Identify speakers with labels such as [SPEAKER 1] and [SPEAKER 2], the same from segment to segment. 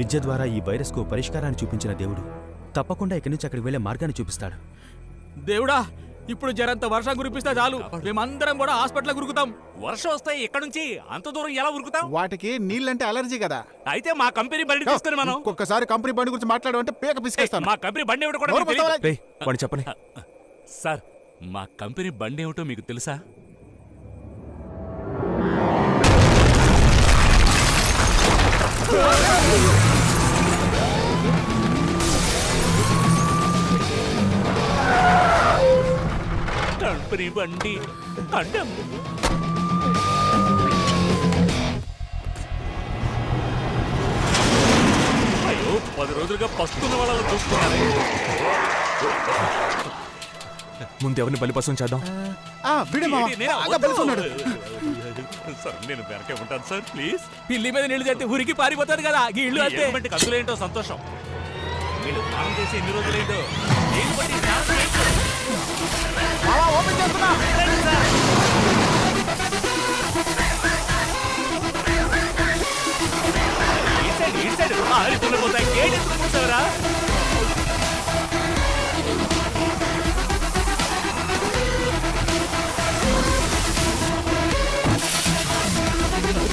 [SPEAKER 1] విద్య ద్వారా ఈ వైరస్కు పరిష్కారాన్ని చూపించిన దేవుడు తప్పకుండా ఇక్కడి నుంచి అక్కడికి వెళ్లే మార్గాన్ని చూపిస్తాడు.
[SPEAKER 2] దేవుడా, ఇప్పుడు జరంత వర్షం కురిపిస్తే చాలు, మేమందరం కూడా హాస్పిటల్ గురుకుతాం.
[SPEAKER 3] వర్షం వస్తాయి ఇక్కడ నుంచి అంత దూరం ఎలా ఉరుకుతాం?
[SPEAKER 4] వాటికి నీళ్ళంటే అలర్జీ కదా.
[SPEAKER 3] అయితే మా కంపెనీ బండి తీసుకుని మనం
[SPEAKER 4] ఒక్కసారి కంపెనీ బండి గురించి మాట్లాడమంటే పేక పిసికేస్తాను.
[SPEAKER 3] మా కంపెనీ బండి ఏమిటో కూడా మీకు తెలీదా?
[SPEAKER 1] రేయ్, వాడిని చెప్పని.
[SPEAKER 3] సార్, మా కంపెనీ బండి ఏమిటో మీకు తెలుసా? కంపెనీ బండి అడ్డం. అయ్యో, 10 రోజులుగా పస్తున్న వాళ్ళని చూస్తున్నారే.
[SPEAKER 1] ముందు ఎవరిని బలిపసం చేద్దాం?
[SPEAKER 3] సార్, నేను వెనకే ఉంటాను సార్, ప్లీజ్.
[SPEAKER 2] పిల్లి మీద నీళ్లు చేస్తే ఉరికి పారిపోతాడు కదా, ఈ ఇల్లు అంతే.
[SPEAKER 3] కందులేంటో సంతోషం. వీళ్ళు స్నానం చేసి ఎన్ని రోజులేంటో. నేను బట్టి స్నానం చేయించు. ఈ సైడ్ ఆరిపోతాయి. గేట్ ఎందుకు మూసావరా?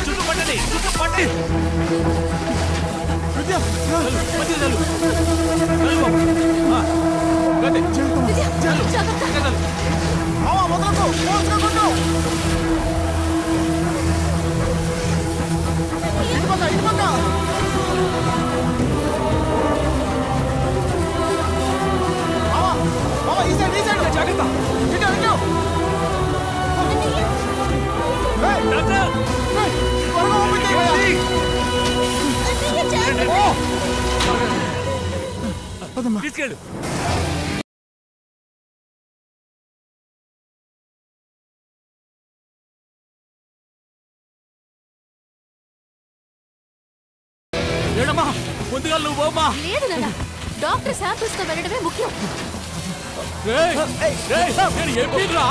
[SPEAKER 3] చుట్టుపట్టండి, చుట్టుపట్టండి. తీసుకెళ్ళు.
[SPEAKER 2] ఏడమ్మా, ముందుగా నువ్వు పోమ్మా.
[SPEAKER 5] లేదు నాన్న, డాక్టర్ శాంపిల్స్ తో వెళ్ళడమే ముఖ్యం.
[SPEAKER 2] నేను చెప్పిరా.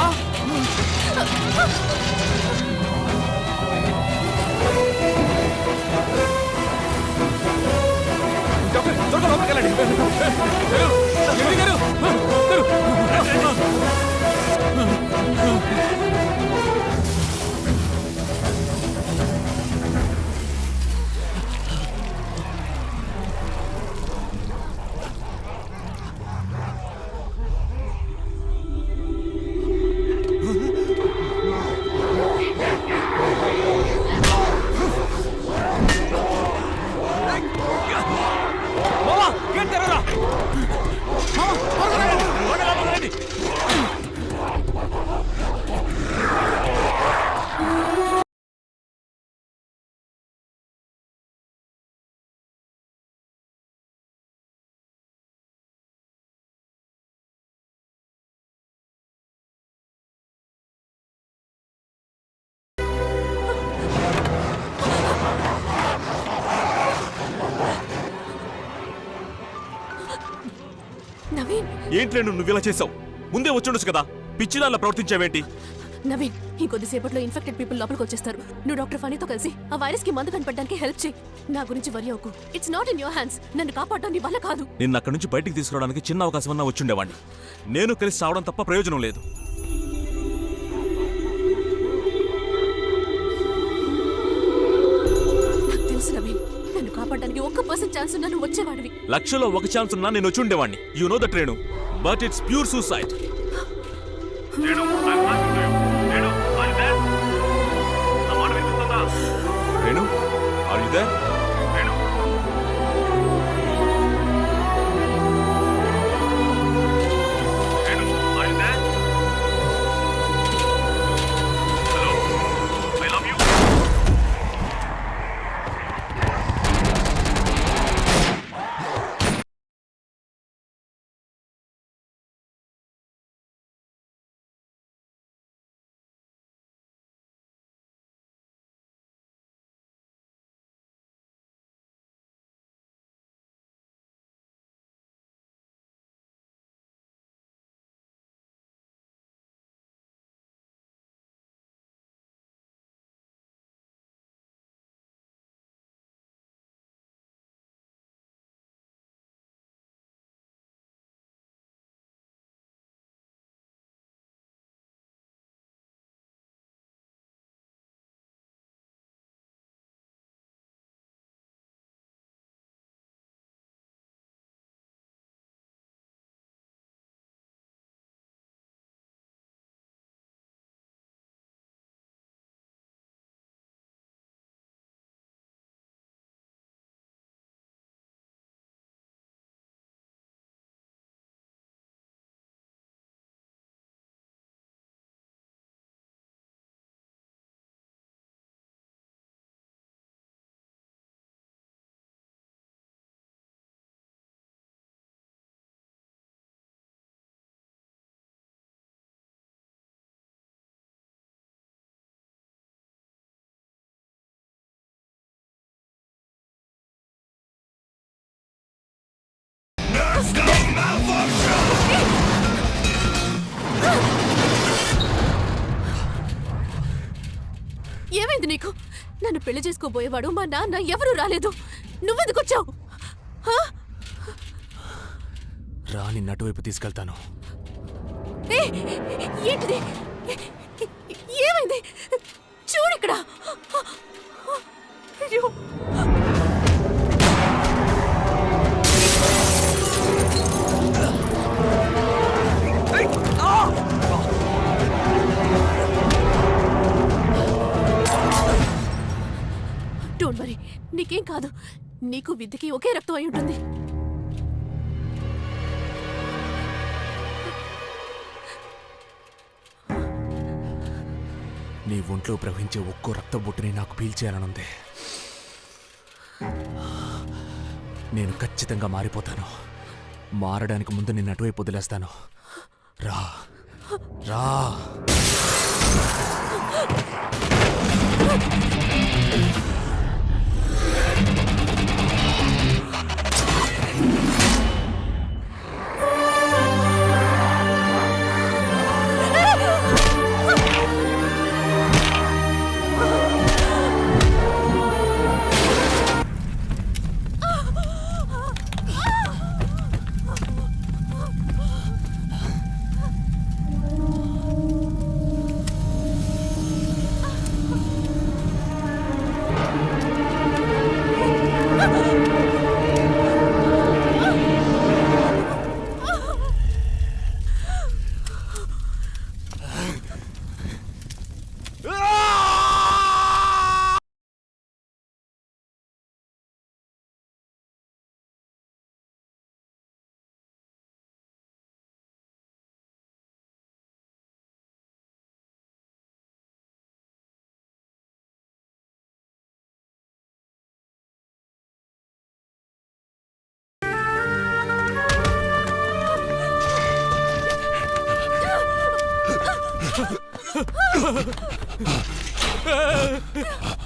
[SPEAKER 5] నవీన్,
[SPEAKER 6] ఏంటి నువ్వు ఇలా చేసావు? ముందే వచ్చుండొచ్చు కదా, పిచ్చిదాల్లా ప్రవర్తించావేంటి?
[SPEAKER 5] నవీన్, ఇంకొద్దిసేపట్లో ఇన్ఫెక్టెడ్ పీపుల్ లోపలికి వచ్చేస్తారు. నువ్వు డాక్టర్ ఫనీతో కలిసి ఆ వైరస్ కి మందు కనిపెట్టడానికి హెల్ప్ చేయి. నా గురించి వరి అవ్వకు. It's not in your hands. నన్ను కాపాడటం నీ వల్ల కాదు.
[SPEAKER 6] నిన్ను అక్కడి నుంచి బయటికి తీసుకురావడానికి చిన్న అవకాశం అన్నా వచ్చుండేవాడిని. నేను కలిసి చావడం తప్ప ప్రయోజనం లేదు.
[SPEAKER 5] నాకు తెలుసు నవీన్, నన్ను కాపాడడానికి 1% ఛాన్స్ ఉన్నా నువ్వు వచ్చేవాడివి.
[SPEAKER 6] లక్షలో 1 ఛాన్స్ ఉన్నా నేను వచ్చి ఉండేవాడిని. You know that Renu, but it's pure suicide. Renu, are you there?
[SPEAKER 5] ఏమైంది నీకు? నన్ను పెళ్లి చేసుకోబోయేవాడు మా నాన్న ఎవరూ రాలేదు. నువ్వెందుకు వచ్చావు?
[SPEAKER 2] రా, నిన్ను అటువైపు తీసుకెళ్తాను.
[SPEAKER 5] ఏంటిది? ఏమైంది? చూడిక్కడ. అయ్యో, డోంట్ వరీ, నీకేం కాదు. నీకు విద్యకి ఒకే రక్తం అయి ఉంటుంది.
[SPEAKER 2] నీ ఒంట్లో ప్రవహించే ఒక్కో రక్త బొట్టుని నాకు పీల్చేయాలనుంది. నేను ఖచ్చితంగా మారిపోతాను. మారడానికి ముందు నిన్ను అటువైపు వదిలేస్తాను. రా రా.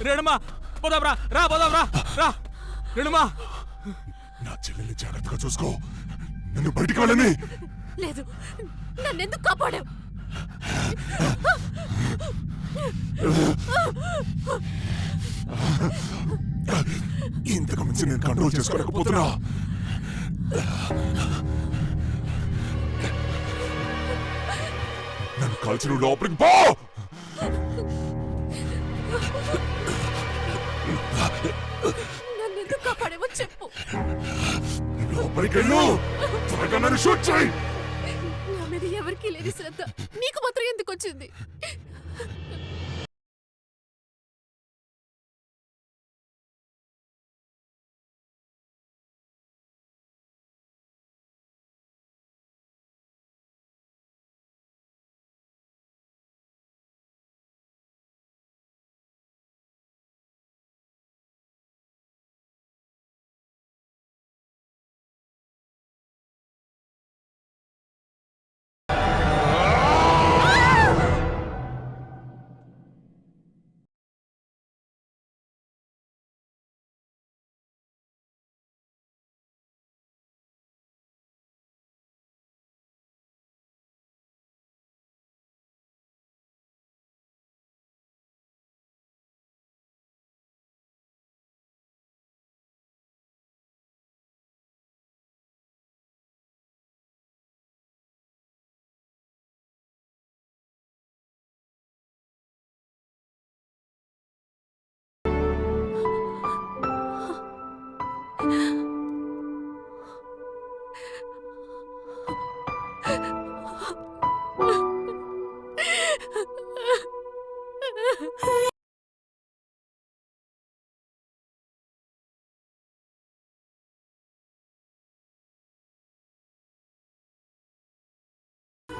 [SPEAKER 2] రేణుమా, పోదాంరా. రా, పోదాంరా. రా రేణుమా.
[SPEAKER 7] నా చెల్లెల్ని జాగ్రత్తగా చూసుకో. నన్ను బయటికి వెళ్ళని.
[SPEAKER 5] లేదు, నన్నెందుకు కాపాడావు?
[SPEAKER 7] ఇంతకు మించి నేను కంట్రోల్ చేసుకోలేకపోతున్నా. నన్ను కాల్చిన లోపలికి పో.
[SPEAKER 5] నన్నెందుకు కాపాడావో చెప్పు.
[SPEAKER 7] లోపలికి వెళ్ళు. త్వరగా నన్ను షూట్ చేయి.
[SPEAKER 5] నా మీద ఎవరికీ లేని శ్రద్ధ నీకు మాత్రం ఎందుకు వచ్చింది?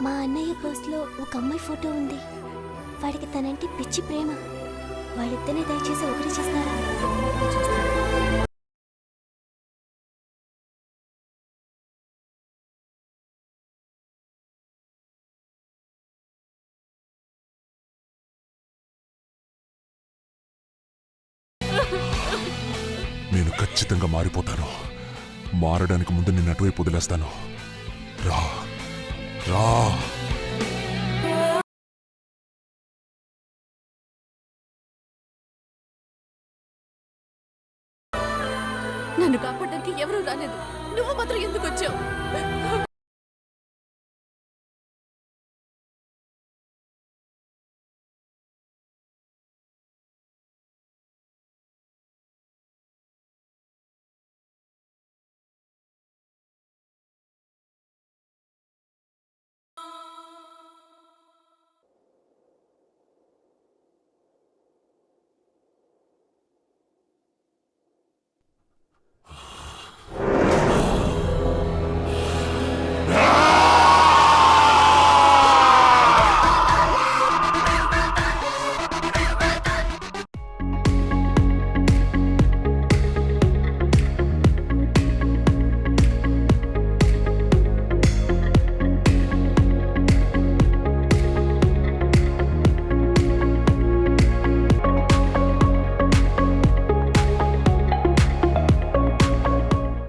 [SPEAKER 8] మా అన్నయ్య పర్స్లో ఒక అమ్మాయి ఫోటో ఉంది. వాడికి తనంటే పిచ్చి ప్రేమ. వాళ్ళిద్దరిని దయచేసి ఒకటి చేస్తారా?
[SPEAKER 7] నేను ఖచ్చితంగా మారిపోతాను. మారడానికి ముందు నిన్ను అటువైపు వదిలేస్తాను. రా రా.
[SPEAKER 5] నన్ను కాపాడడానికి ఎవరూ రాలేదు, నువ్వు మాత్రం ఎందుకు వచ్చావు?